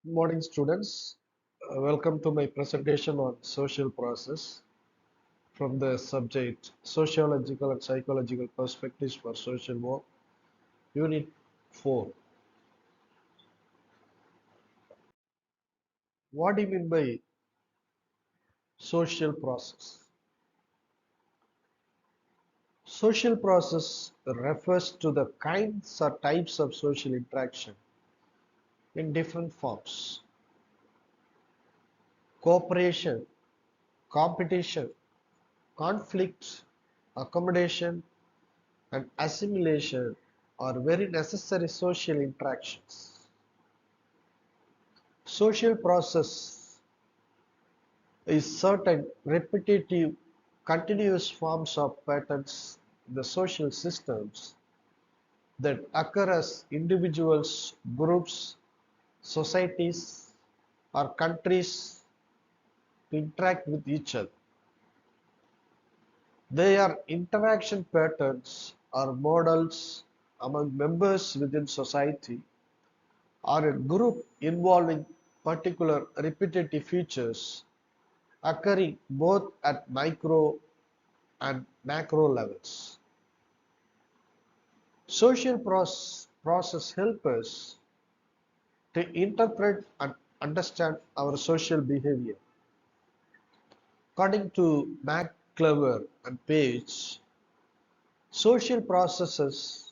Good morning, students. Welcome to my presentation on social process from the subject Sociological and Psychological Perspectives for Social Work, Unit 4. What do you mean by social process? Social process refers to the kinds or types of social interaction in different forms: cooperation, competition, conflict, accommodation, and assimilation are very necessary social interactions. Social process is certain repetitive, continuous forms of patterns in the social systems that occur as individuals, groups, societies, or countries to interact with each other. They are interaction patterns or models among members within society or a group involving particular repetitive features occurring both at micro and macro levels. Social process help us to interpret and understand our social behavior. According to McClever and Page, social processes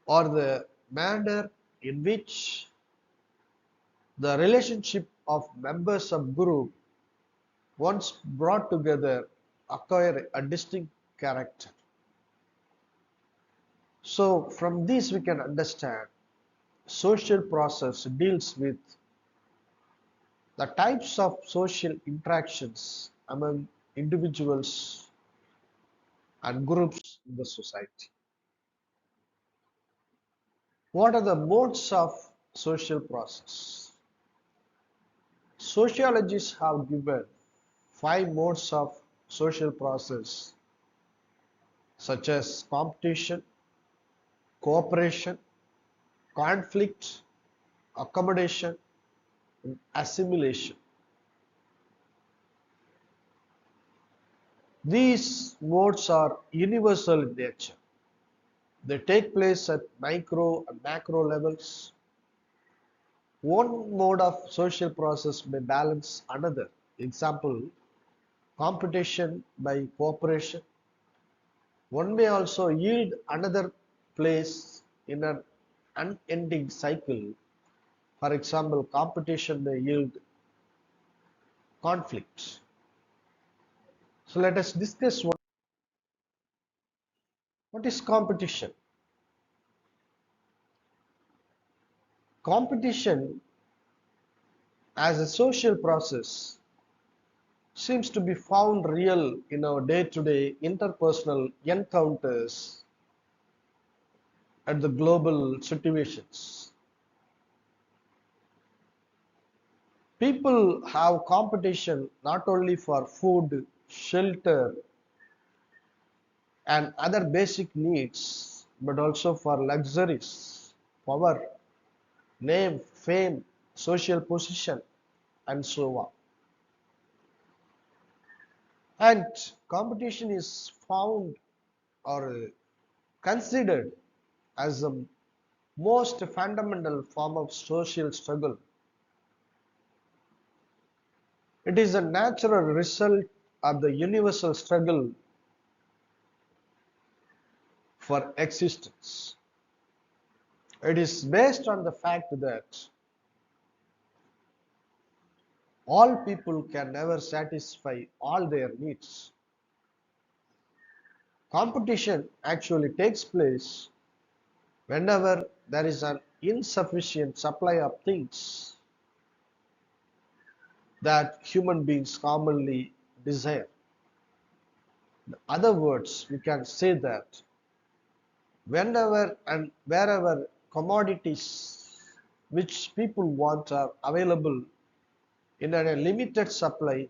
are the manner in which the relationship of members of group once brought together acquire a distinct character. So from this we can understand social process deals with the types of social interactions among individuals and groups in the society. What are the modes of social process? Sociologists have given 5 modes of social process such as competition, cooperation, conflict, accommodation, and assimilation. These modes are universal in nature. They take place at micro and macro levels. One mode of social process may balance another. Example, competition by cooperation. One may also yield another place in an unending cycle. For example, competition may yield conflict. So let us discuss what is competition. Competition as a social process seems to be found real in our day-to-day interpersonal encounters at the global situations. People have competition not only for food, shelter, and other basic needs, but also for luxuries, power, name, fame, social position, and so on. And competition is found or considered as the most fundamental form of social struggle. It is a natural result of the universal struggle for existence. It is based on the fact that all people can never satisfy all their needs. Competition actually takes place whenever there is an insufficient supply of things that human beings commonly desire. In other words, we can say that whenever and wherever commodities which people want are available in a limited supply,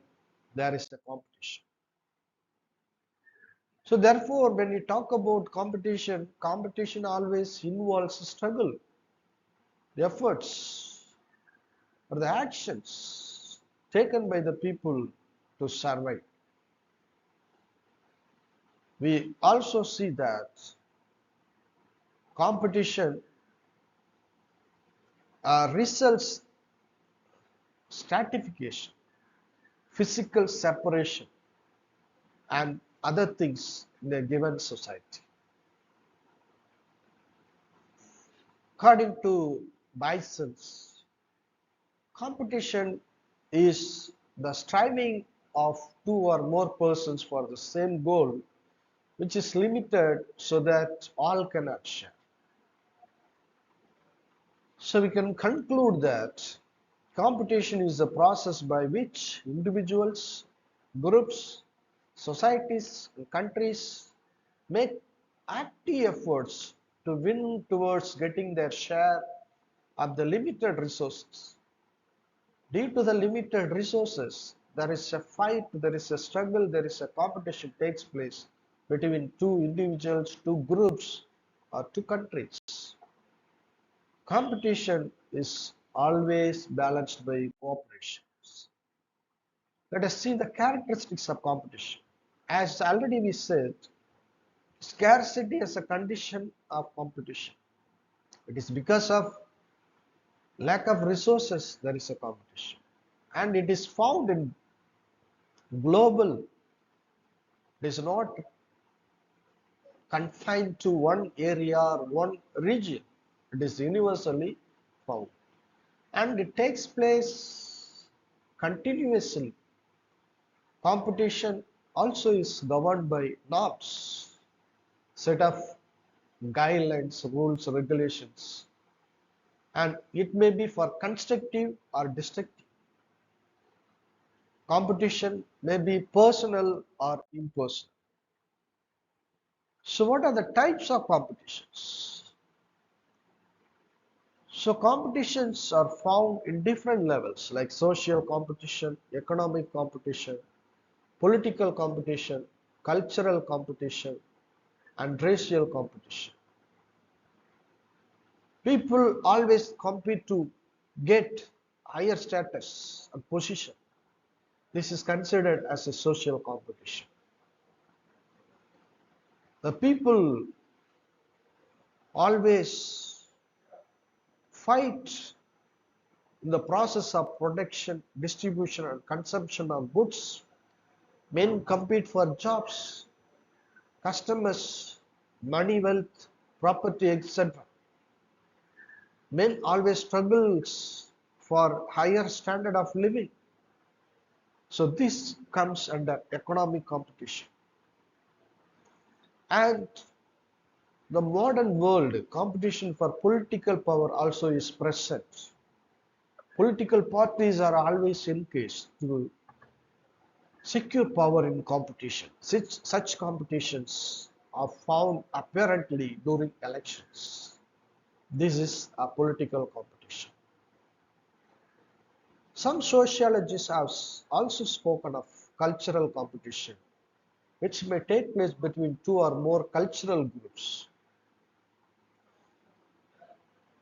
there is the competition. So therefore, when we talk about competition, competition always involves struggle, efforts. are the actions taken by the people to survive. We also see that competition results stratification, physical separation, and other things in a given society. According to Bison's, competition is the striving of two or more persons for the same goal, which is limited so that all cannot share. So we can conclude that competition is the process by which individuals, groups, societies, and countries make active efforts to win towards getting their share of the limited resources. Due to the limited resources, there is a fight, there is a struggle, there is a competition takes place between two individuals, two groups, or two countries. Competition is always balanced by cooperation. Let us see the characteristics of competition. As already we said, scarcity is a condition of competition. It is because of lack of resources there is a competition. And it is found in global. It is not confined to one area or one region. It is universally found. And it takes place continuously. Competition also is governed by norms, set of guidelines, rules, regulations, and it may be for constructive or destructive. Competition may be personal or impersonal. So what are the types of competitions? So competitions are found in different levels like social competition, economic competition, political competition, cultural competition, and racial competition. People always compete to get higher status and position. This is considered as a social competition. The people always fight in the process of production, distribution, and consumption of goods. Men compete for jobs, customers, money, wealth, property, etc. Men always struggles for higher standard of living. So this comes under economic competition. And the modern world, competition for political power also is present. Political parties are always engaged to secure power in competition. Such competitions are found apparently during elections. This is a political competition. Some sociologists have also spoken of cultural competition, which may take place between two or more cultural groups,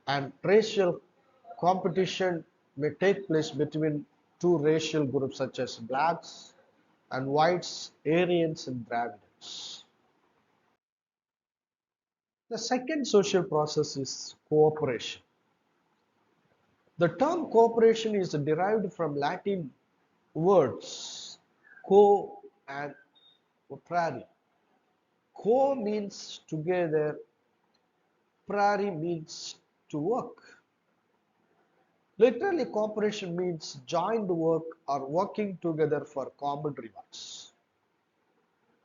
and racial competition may take place between two racial groups such as blacks and whites, Aryans and Dravidians. The second social process is cooperation. The term cooperation is derived from Latin words co and operare. Co means together, operare means to work. Literally, cooperation means joined work or working together for common rewards.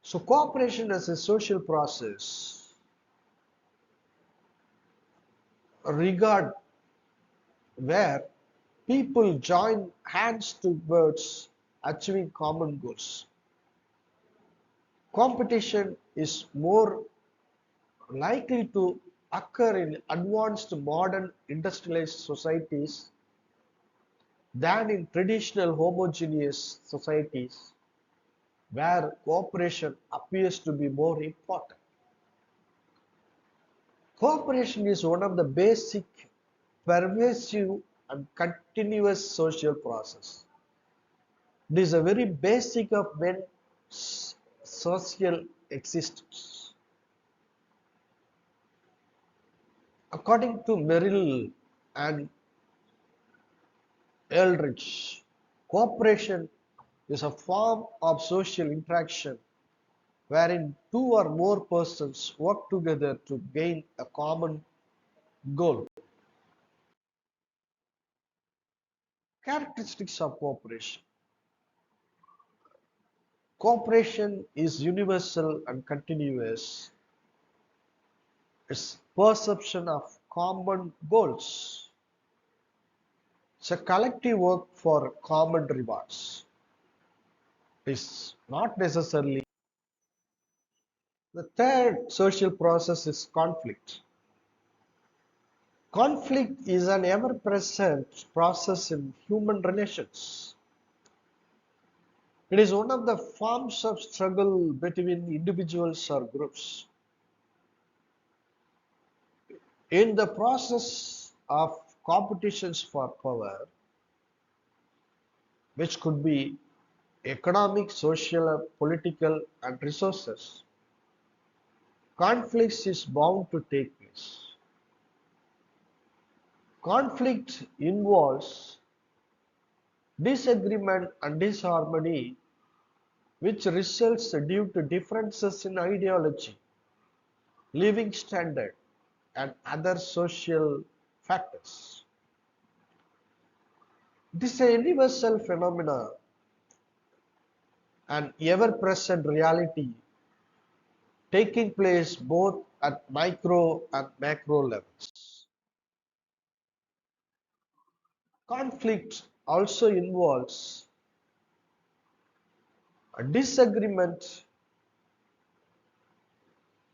So, cooperation as a social process regard where people join hands towards achieving common goals. Competition is more likely to occur in advanced modern industrialized societies than in traditional homogeneous societies where cooperation appears to be more important. Cooperation is one of the basic, pervasive, and continuous social process. It is a very basic of social existence. According to Merrill and Eldridge, cooperation is a form of social interaction wherein two or more persons work together to gain a common goal. Characteristics of cooperation. Cooperation is universal and continuous. Its perception of common goals. It's a collective work for common rewards. It's not necessarily. The third social process is conflict. Conflict is an ever-present process in human relations. It is one of the forms of struggle between individuals or groups. In the process of competitions for power, which could be economic, social, political, and resources, conflicts is bound to take place. Conflict involves disagreement and disharmony which results due to differences in ideology, living standard, and other social factors. This is a universal phenomenon and ever-present reality taking place both at micro and macro levels. Conflict also involves a disagreement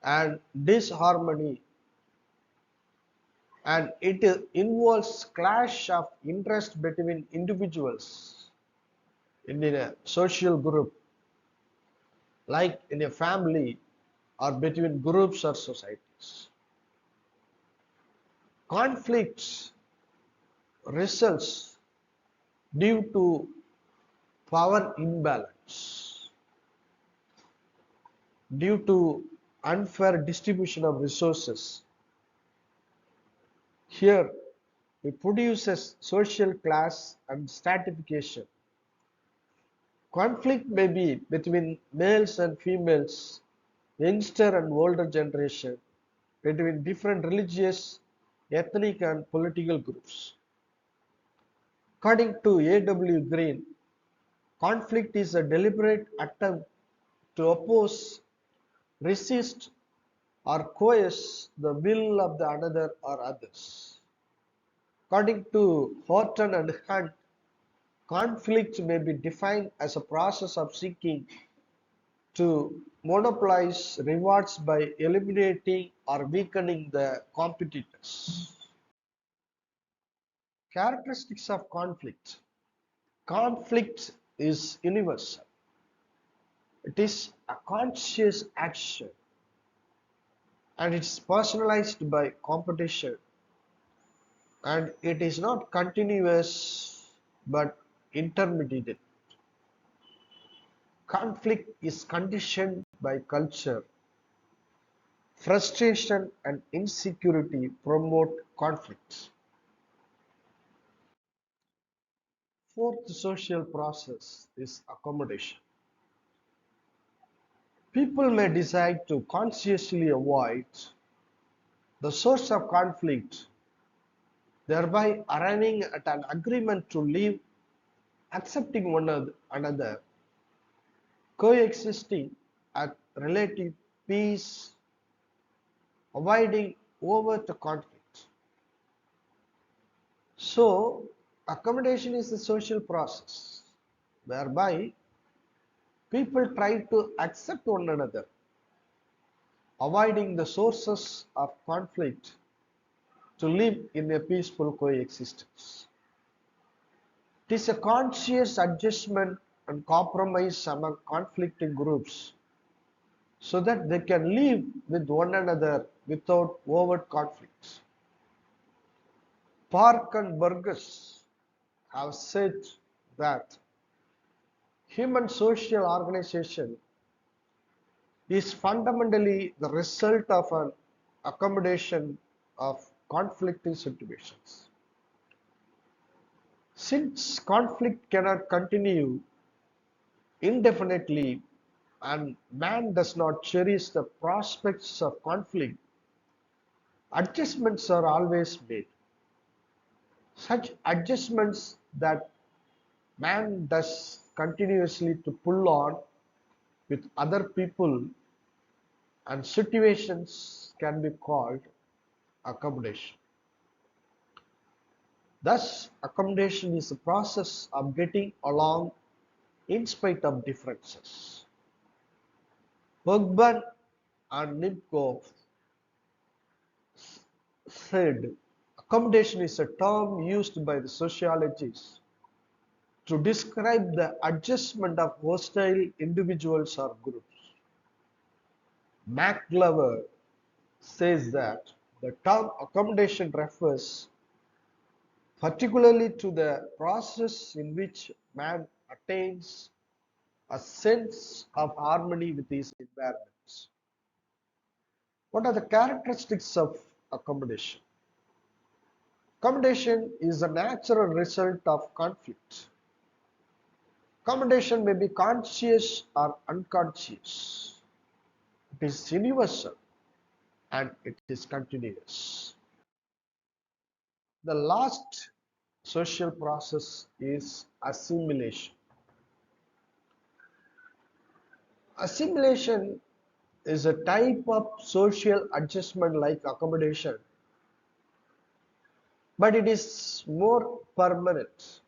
and disharmony, and it involves clash of interest between individuals in a social group, like in a family or between groups or societies. Conflicts results due to power imbalance, due to unfair distribution of resources. Here, it produces social class and stratification. Conflict may be between males and females, youngster and older generation, between different religious, ethnic, and political groups. According to A.W. Green, conflict is a deliberate attempt to oppose, resist, or coerce the will of the another or others. According to Horton and Hunt, conflict may be defined as a process of seeking to monopolize rewards by eliminating or weakening the competitors. Characteristics of conflict. Conflict is universal. It is a conscious action and it's personalized by competition, and it is not continuous but intermediate. Conflict is conditioned by culture. Frustration and insecurity promote conflicts. Fourth social process is accommodation. People may decide to consciously avoid the source of conflict, thereby arriving at an agreement to live accepting one another, coexisting at relative peace, avoiding overt conflict. So, accommodation is a social process whereby people try to accept one another, avoiding the sources of conflict to live in a peaceful coexistence. It is a conscious adjustment and compromise among conflicting groups so that they can live with one another without overt conflicts. Park and Burgess have said that human social organization is fundamentally the result of an accommodation of conflicting situations. Since conflict cannot continue indefinitely and man does not cherish the prospects of conflict, adjustments are always made. Such adjustments that man does continuously to pull on with other people and situations can be called accommodation. Thus, accommodation is a process of getting along in spite of differences. Bergman and Nipkow said accommodation is a term used by the sociologists to describe the adjustment of hostile individuals or groups. McGlover says that the term accommodation refers particularly to the process in which man attains a sense of harmony with his environments. What are the characteristics of accommodation? Accommodation is a natural result of conflict. Accommodation may be conscious or unconscious. It is universal and it is continuous. The last social process is assimilation. Assimilation is a type of social adjustment like accommodation, but it is more permanent.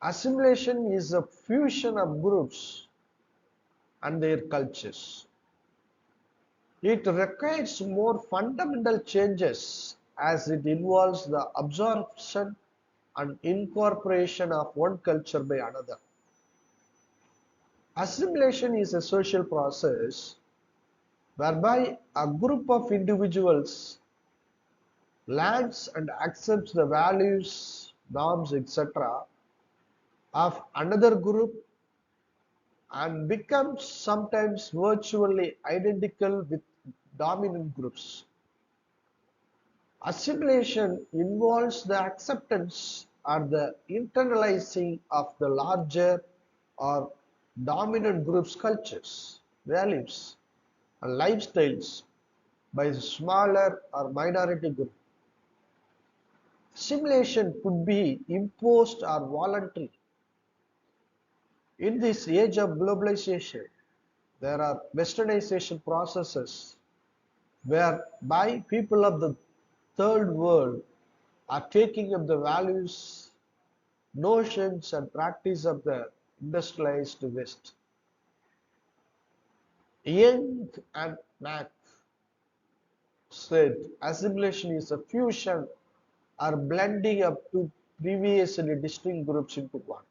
Assimilation is a fusion of groups and their cultures. It requires more fundamental changes as it involves the absorption and incorporation of one culture by another. Assimilation is a social process whereby a group of individuals learns and accepts the values, norms, etc. of another group and becomes sometimes virtually identical with dominant groups. Assimilation involves the acceptance or the internalizing of the larger or dominant group's cultures, values, and lifestyles by the smaller or minority group. Assimilation could be imposed or voluntary. In this age of globalization, there are westernization processes whereby people of the third world are taking up the values, notions, and practice of the industrialized West. Young and Mack said assimilation is a fusion or blending of two previously distinct groups into one.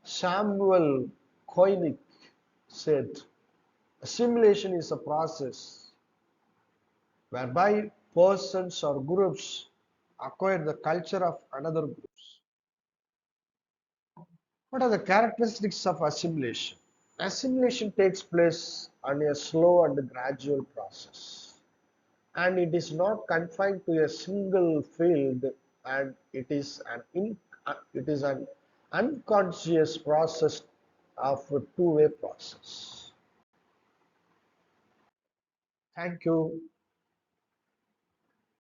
Samuel Koenig said assimilation is a process whereby persons or groups acquire the culture of another groups. What are the characteristics of assimilation? Assimilation takes place on a slow and gradual process, and it is not confined to a single field, and it is an unconscious process of a two-way process. Thank you.